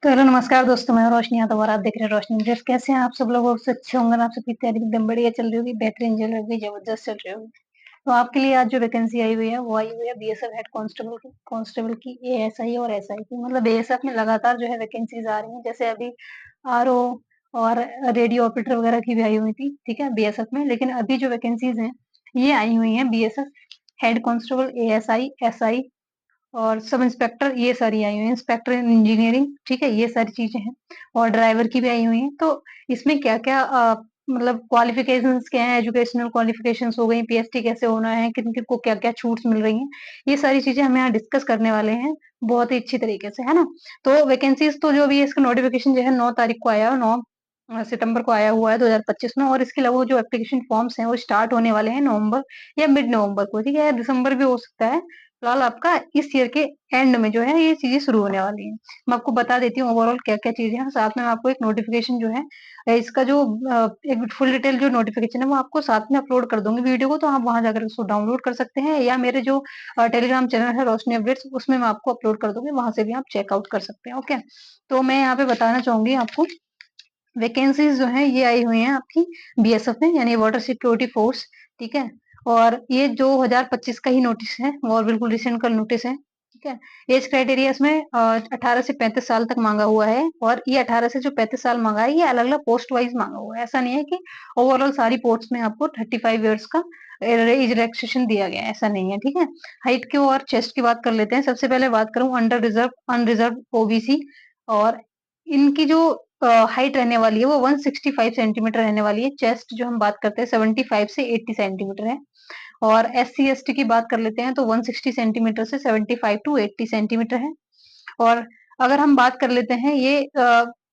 तो हेलो नमस्कार दोस्तों, मैं हूं रोशनी यादव और आप देख रहे हैं रोशनी अपडेट्स। कैसे हैं आप सब लोग? और से अच्छे होंगे ना? आप सबकी तैयारी एकदम बढ़िया चल रही होगी, बेहतरीन चल रही होगी, जबरदस्त चल रही होगी। तो आपके लिए आज जो वैकेंसी आई हुई है वो आई हुई है बीएसएफ हेड कांस्टेबल की एएसआई और एसआई की। मतलब बीएसएफ में लगातार जो है वैकेंसीज आ रही हैं, जैसे अभी आरओ और रेडियो ऑपरेटर वगैरह की भी आई हुई थी, ठीक है, बीएसएफ में। लेकिन अभी जो वैकेंसीज हैं ये आई हुई हैं BSF head constable, ASI, SI और सब इंस्पेक्टर, ये सारी आई हुई हैं, इंस्पेक्टर इन इंजीनियरिंग, ठीक है, ये सारी चीजें हैं। और ड्राइवर की भी आई हुई हैं। तो इसमें क्या क्या मतलब क्वालिफिकेशंस क्या है, एजुकेशनल क्वालिफिकेशंस हो गई, पीएचडी कैसे होना है, किन किन को क्या क्या छूट्स मिल रही हैं, ये सारी चीजें हम यहाँ डिस्कस करने वाले हैं बहुत ही अच्छी तरीके से, है ना। तो वैकेंसीज तो जो भी है, इसका नोटिफिकेशन जो है 9 तारीख को आया, 9 सितंबर को आया हुआ है 2025 में। और इसके अलावा जो एप्लीकेशन फॉर्म्स हैं वो स्टार्ट होने वाले हैं नवंबर या मिड नवंबर को, ठीक है, या दिसंबर भी हो सकता है। फिलहाल आपका इस ईयर के एंड में जो है ये चीजें शुरू होने वाली हैं। मैं आपको बता देती हूँ ओवरऑल क्या क्या चीजें हैं, साथ में मैं आपको एक नोटिफिकेशन जो है इसका जो एक फुल डिटेल जो नोटिफिकेशन है वो आपको साथ में अपलोड कर दूंगी वीडियो को, तो आप वहां जाकर उसको डाउनलोड कर सकते हैं, या मेरे जो टेलीग्राम चैनल है रोशनी अपडेट्स, उसमें मैं आपको अपलोड कर दूंगी, वहां से भी आप चेकआउट कर सकते हैं। ओके, तो मैं यहाँ पे बताना चाहूंगी आपको वैकेंसीज जो है ये आई हुई हैं आपकी बीएसएफ में, यानी वाटर सिक्योरिटी फोर्स, ठीक है। और ये जो 2025 का ही नोटिस है, और बिल्कुल रिसेंट का नोटिस है, ठीक है। एज क्राइटेरिया इसमें 18 से 35 साल तक मांगा हुआ है, और ये 18 से जो 35 साल मांगा है ये अलग अलग पोस्ट वाइज मांगा हुआ है। ऐसा नहीं है कि ओवरऑल सारी पोस्ट में आपको 35 ईयर्स का एज रिलैक्सेशन दिया गया है, ऐसा नहीं है, ठीक है। हाइट की और चेस्ट की बात कर लेते हैं। सबसे पहले बात करूं अंडर रिजर्व अनरिजर्व ओबीसी, और इनकी जो हाइट रहने वाली है वो 165 सेंटीमीटर रहने वाली है। चेस्ट जो हम बात करते हैं 75 से 80 सेंटीमीटर है। और एससी एसटी की बात कर लेते हैं तो 160 सेंटीमीटर से 75 टू 80 सेंटीमीटर है। और अगर हम बात कर लेते हैं ये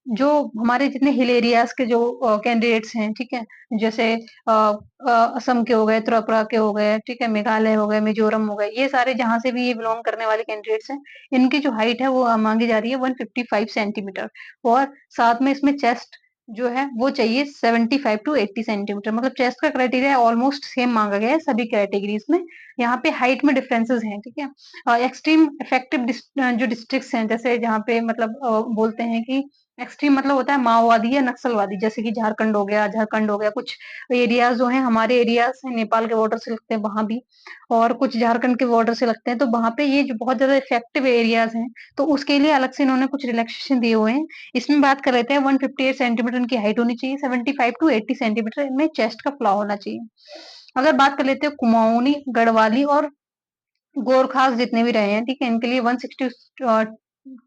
जो हमारे जितने हिल एरियाज के जो कैंडिडेट्स हैं, ठीक है, जैसे असम के हो गए, त्रिपुरा के हो गए, ठीक है, मेघालय हो गए, मिजोरम हो गए, ये सारे जहां से भी ये बिलोंग करने वाले कैंडिडेट्स हैं, इनकी जो हाइट है वो मांगी जा रही है 155 सेंटीमीटर। और साथ में इसमें चेस्ट जो है वो चाहिए 75 टू 80 सेंटीमीटर। मतलब चेस्ट का क्राइटेरिया ऑलमोस्ट सेम मांगा गया है सभी कैटेगरीज में। यहाँ पे हाइट में डिफरेंसेस हैं, ठीक है। एक्सट्रीम इफेक्टिव जो डिस्ट्रिक्ट्स हैं, जैसे जहाँ पे मतलब बोलते हैं कि एक्सट्रीम मतलब होता है माओवादी या नक्सलवादी, जैसे कि झारखंड हो गया, कुछ एरियाज जो हैं हमारे एरियाज हैं नेपाल के बॉर्डर से लगते हैं वहां भी, और कुछ झारखंड के बॉर्डर से लगते हैं, तो वहां पे ये जो बहुत ज्यादा इफेक्टिव एरियाज हैं, तो उसके लिए अलग से इन्होंने कुछ रिलैक्सेशन दिए हुए हैं। इसमें बात कर लेते हैं 158 सेंटीमीटर इनकी हाइट होनी चाहिए, 75 टू 80 सेंटीमीटर इनमें चेस्ट का फ्लॉ होना चाहिए। अगर बात कर लेते हैं कुमाऊनी, गढ़वाली और गोरखास जितने भी रहे हैं, ठीक है, इनके लिए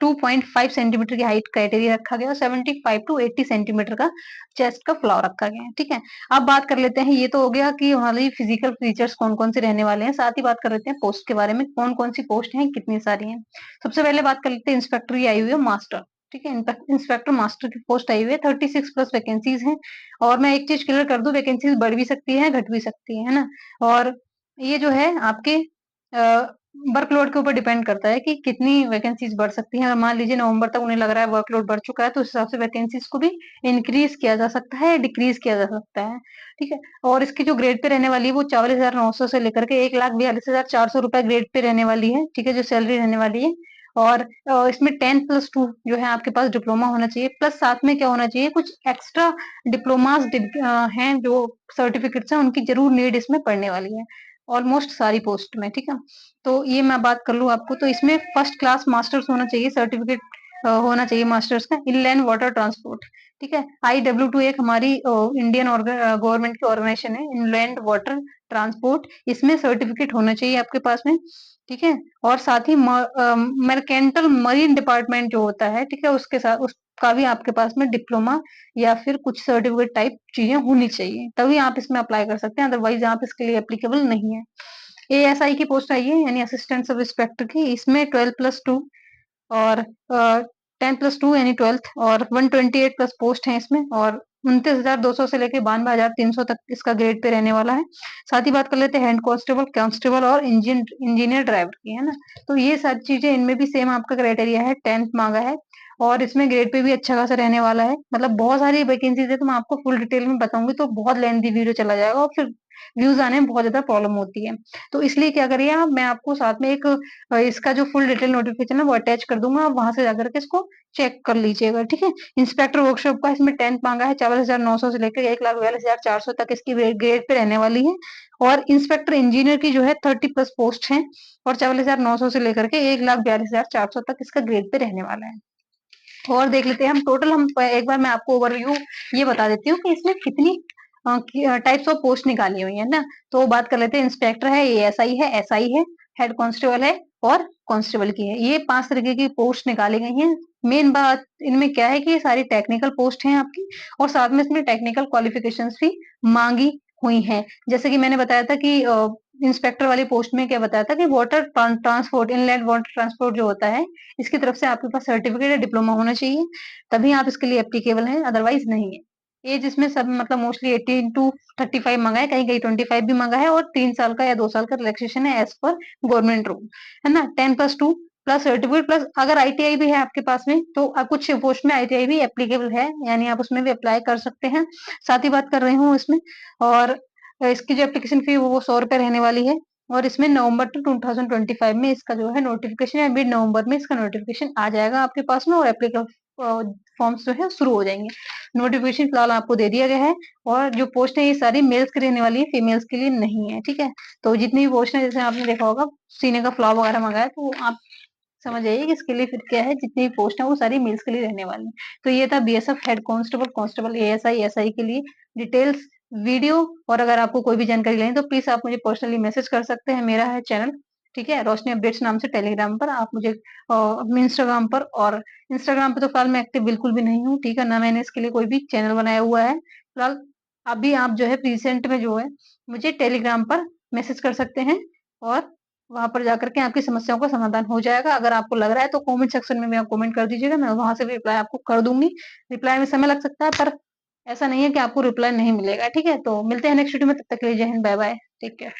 2.5 सेंटीमीटर की हाइट क्राइटेरिया रखा गया और 75 टू 80 सेंटीमीटर का चेस्ट का फ्लॉ रखा गया है, ठीक है। अब बात कर लेते हैं, ये तो हो गया कि हमारी फिजिकल फीचर्स कौन कौन से रहने वाले हैं, साथ ही बात कर लेते हैं पोस्ट के बारे में, कौन कौन सी पोस्ट हैं, कितनी सारी हैं। सबसे पहले बात कर लेते हैं इंस्पेक्टर की आई हुई है मास्टर, ठीक है, इंस्पेक्टर मास्टर की पोस्ट आई हुई है, 36 प्लस वैकेंसीज हैं। और मैं एक चीज क्लियर कर दूं, वैकेंसीज बढ़ भी सकती है, घट भी सकती है ना। और ये जो है आपके वर्कलोड के ऊपर डिपेंड करता है कि कितनी वैकेंसीज बढ़ सकती हैं। अगर मान लीजिए नवंबर तक उन्हें लग रहा है वर्कलोड बढ़ चुका है, तो उस हिसाब से वैकेंसीज को भी इंक्रीज किया जा सकता है, डिक्रीज किया जा सकता है, ठीक है। और इसकी जो ग्रेड पे रहने वाली है वो 44,900 से लेकर के 1,42,400 रुपए ग्रेड पे रहने वाली है, ठीक है, जो सैलरी रहने वाली है। और इसमें 10+2 जो है आपके पास डिप्लोमा होना चाहिए, प्लस साथ में क्या होना चाहिए, कुछ एक्स्ट्रा डिप्लोमास हैं जो सर्टिफिकेट्स हैं, उनकी जरूर नीड इसमें पड़ने वाली है ऑलमोस्ट सारी पोस्ट में, ठीक है। तो ये मैं बात कर लूँ आपको, तो इसमें फर्स्ट क्लास मास्टर्स होना चाहिए, सर्टिफिकेट होना चाहिए मास्टर्स का, इनलैंड वाटर ट्रांसपोर्ट, ठीक है। IW2 एक हमारी इंडियन गवर्नमेंट की ऑर्गेनाइजेशन है, इनलैंड वाटर ट्रांसपोर्ट, इसमें सर्टिफिकेट होना चाहिए आपके पास में, ठीक है। और साथ ही मर्केंटल मरीन डिपार्टमेंट जो होता है, ठीक है, उसके साथ उसका भी आपके पास में डिप्लोमा या फिर कुछ सर्टिफिकेट टाइप चीजें होनी चाहिए, तभी आप इसमें अप्लाई कर सकते हैं, अदरवाइज आप इसके लिए एप्लीकेबल नहीं है। एएसआई की पोस्ट आई है, यानी असिस्टेंट सब इंस्पेक्टर की, इसमें 12+2 और 10+2 यानी 12th, और 128 प्लस पोस्ट है इसमें, और 29,200 से लेके 92,300 तक इसका ग्रेड पे रहने वाला है। साथ ही बात कर लेते हैं हेड कांस्टेबल, कांस्टेबल और इंजीनियर ड्राइवर की, है ना। तो ये सारी चीजें इनमें भी सेम आपका क्राइटेरिया है, 10th मांगा है, और इसमें ग्रेड पे भी अच्छा खासा रहने वाला है। मतलब बहुत सारी वैकेंसीज है, तो मैं आपको फुल डिटेल में बताऊंगी तो बहुत लेंथी वीडियो चला जाएगा, और फिर व्यूज़ आने में बहुत ज़्यादा प्रॉब्लम होती है। तो इसलिए क्या करिए आप, मैं आपको साथ में एक इसका जो फुल डिटेल नोटिफ़िकेशन है वो अटैच कर दूँगा, आप वहाँ से जाकर के इसको चेक कर लीजिएगा, ठीक है? इंस्पेक्टर वर्कशॉप का इसमें 10th माँगा है, 44,900 से लेकर 1,42,400 तक इसकी ग्रेड पे रहने वाली है, और इंस्पेक्टर इंजीनियर की जो है 30 प्लस पोस्ट हैं, और 44,900 से लेकर के 1,42,400 तक इसका ग्रेड पे रहने वाला है। और देख लेते हैं हम टोटल, हम एक बार मैं आपको ओवरव्यू ये बता देती हूँ कि इसमें कितनी टाइप्स ऑफ पोस्ट निकाली हुई है ना। तो बात कर लेते हैं, इंस्पेक्टर है, एएसआई है, एसआई है, हेड कांस्टेबल है और कांस्टेबल की है। ये 5 तरीके की पोस्ट निकाली गई हैं। मेन बात इनमें क्या है कि ये सारी टेक्निकल पोस्ट हैं आपकी, और साथ में इसमें टेक्निकल क्वालिफिकेशंस भी मांगी हुई हैं। जैसे कि मैंने बताया था कि इंस्पेक्टर वाली पोस्ट में क्या बताया था कि water transport, inland water transport जो होता है, इसकी तरफ से आपके पास सर्टिफिकेट या डिप्लोमा होना चाहिए, तभी आप इसके लिए एप्लीकेबल हैं, अदरवाइज नहीं है। एज इसमें सब मतलब मोस्टली 18 टू 35 मांगा है, कहीं कहीं 25 भी मांगा है, और 3 साल का या 2 साल का रिलैक्सेशन है एज पर गवर्नमेंट रूल, है ना। 10+2 प्लस सर्टिफिकेट प्लस अगर आईटीआई भी है आपके पास में, तो कुछ पोस्ट में आईटीआई भी एप्लीकेबल है, यानी आप उसमें भी अप्लाई कर सकते हैं। साथ ही बात कर रही हूँ इसमें, और इसकी जो एप्लीकेशन फी वो 100 रुपए रहने वाली है, और इसमें नवंबर टू 2025 में इसका जो है नोटिफिकेशन, या मिड नवंबर में इसका नोटिफिकेशन आ जाएगा आपके पास में, और फॉर्म्स जो है शुरू हो जाएंगे। नोटिफिकेशन फिलहाल आपको दे दिया गया है, और जो पोस्ट है ये सारी मेल्स के रहने वाली है, फीमेल्स के लिए नहीं है, ठीक है। तो जितनी भी पोस्ट है, जैसे आपने देखा होगा सीने का फ्लॉ वगैरह मंगाया, तो आप समझ आइए कि इसके लिए फिर क्या है, जितनी भी पोस्ट है वो सारी मेल्स के लिए रहने वाली है। तो ये था BSF head constable, constable ASI, SI के लिए डिटेल्स वीडियो। और अगर आपको कोई भी जानकारी लेनी तो प्लीज आप मुझे पर्सनली मैसेज कर सकते हैं, मेरा है चैनल, ठीक है, रोशनी अपडेट्स नाम से टेलीग्राम पर, आप मुझे इंस्टाग्राम पर, और इंस्टाग्राम पे तो फिलहाल मैं एक्टिव बिल्कुल भी नहीं हूँ, ठीक है ना, मैंने इसके लिए कोई भी चैनल बनाया हुआ है फिलहाल। अभी आप जो है रिसेंट में जो है मुझे टेलीग्राम पर मैसेज कर सकते हैं, और वहां पर जाकर के आपकी समस्याओं का समाधान हो जाएगा। अगर आपको लग रहा है तो कमेंट सेक्शन में आप कमेंट कर दीजिएगा, मैं वहां से भी रिप्लाई आपको कर दूंगी। रिप्लाई में समय लग सकता है, पर ऐसा नहीं है कि आपको रिप्लाई नहीं मिलेगा, ठीक है। तो मिलते हैं नेक्स्ट वीडियो में, तब तक के लिए जय हिंद, बाय बाय, टेक केयर।